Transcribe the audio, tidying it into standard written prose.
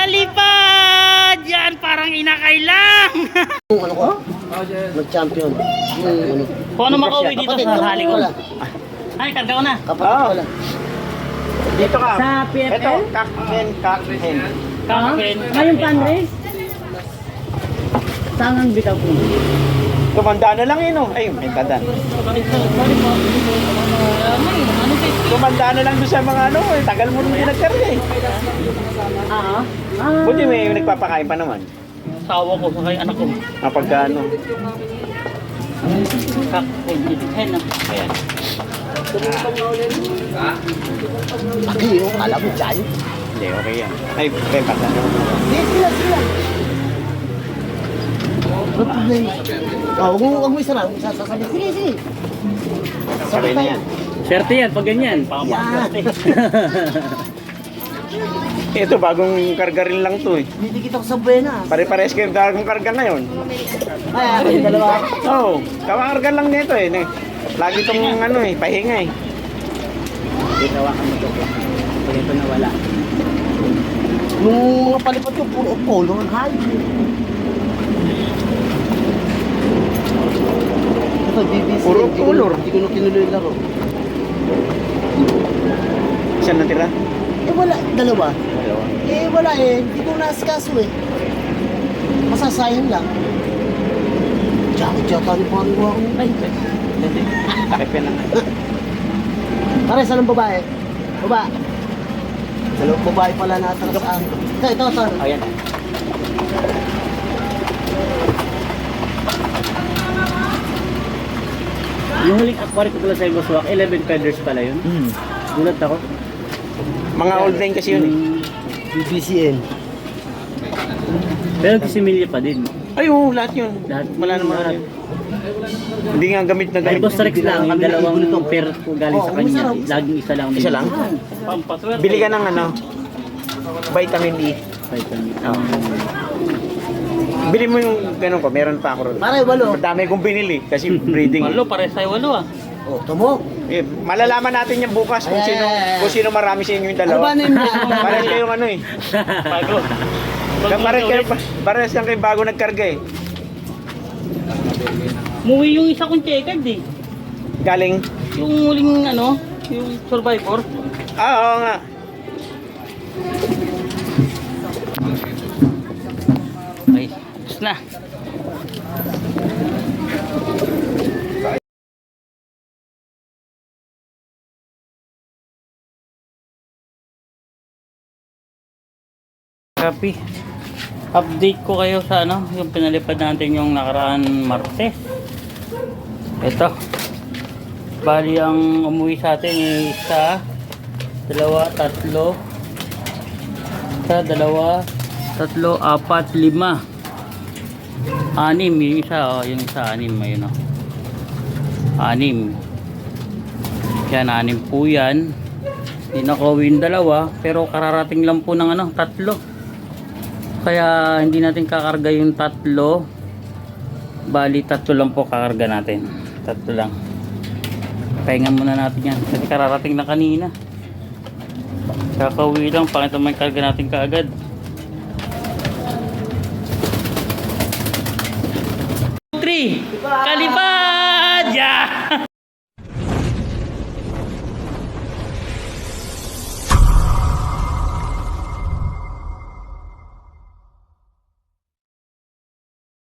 Kalipad! Yan, parang inakay lang! Ano ko? Mag-champion. Ano? Kung ano makauwi dito Kapatid, sa hali ko. wala. Ay, karga ko na. Kapatid wala. Dito ka. Sa PFL? Ito, kakhen. Kakapin. Ngayong fundraise? Saan ang bitaw po? Tumanda na lang yun, oh. Ay, may tanda. Tumanda na lang doon sa mga ano, eh. Tagal mo nung nagkarga eh. Ah. Buti may nagpapakain pa naman. Sawa ko sa kay anak ko. Kapag ano. Kakapin. Ayan. Hindi, yung alam mo dyan. Hindi, okay yan. Ay, okay, pata. Hindi, sila. Ano problema? Oh, huwag mo isara. Sasabi, sige. Sabay na yan. Swerte yan pag ganyan. Yan. Ito, bagong karga rin lang to eh. Didikit ako sa buena. Pare-pares kayo bagong karga ngayon. Ay, ako yung dalawa. Oo, kakarga lang nito eh. Lagi itong ano eh, pahinga eh. Ginawa ka mo ito. Pag ito nawala. Nung mga palipad ko, puro polo ang high. Ito, BBC. Puro color. Hindi ko na kinuloy yung laro. Saan natira? Eh, wala. Dalawa. Eh, wala eh. Hindi ko naasikaso eh. Masasayang lang. Tsaka ni Pangwa ako. Ay, Takip yan lang. pare, saan ang babae? Baba. Dalawang babae pala natara sa akin. Ito. Ayan. Yung huling aquarium ko pala sa Igoswak, 11 feathers pala yun. Gulat ako. Mga old line kasi yun eh. BBCN. Pero kisimilya pa din. Ay, oo, lahat yun. Lahat. Wala naman ano yun. Hindi nga gamit na Ay, gamit. Boss Rex lang, yung dalawang pair ko galing sa kanya. Laging isa lang. Isa lang? Bili ka ng ano, vitamin E. Vitamin. Oo. Bili mo yung ganun ko, meron pa ako ron. Pare, walo. Madami kong binili kasi breeding. Walo, pare sa'yo walo ah. Oh, tumo. Eh, malalaman natin yan bukas kung sino marami sa inyo yung Ano ba dalawa. name niya? Pares kayong ano eh. Bago. Pares lang kayo bago nagkarga eh. Muwi yung isa kong checkered eh. Galing. Yung huling ano, yung survivor. Oo nga. Okay, tapos na. Copy. Update ko kayo sa ano, yung pinalipad natin yung nakaraan Martes. Ito. Bali ang umuwi sa atin ay isa, dalawa, tatlo. Isa, dalawa, tatlo, apat, lima. Anim yung isa, oh, yung isa anim ayun oh. Anim. Yan, anim po yan. Hindi nakauwi yung dalawa, pero kararating lang po ng ano, tatlo. Kaya hindi natin kakarga yung tatlo. Bali tatlo lang po kakarga natin. Tatlo lang. Pahinga muna natin yan kasi kararating na kanina. Kakauwi lang, pangit may karga natin kaagad. Kalipad!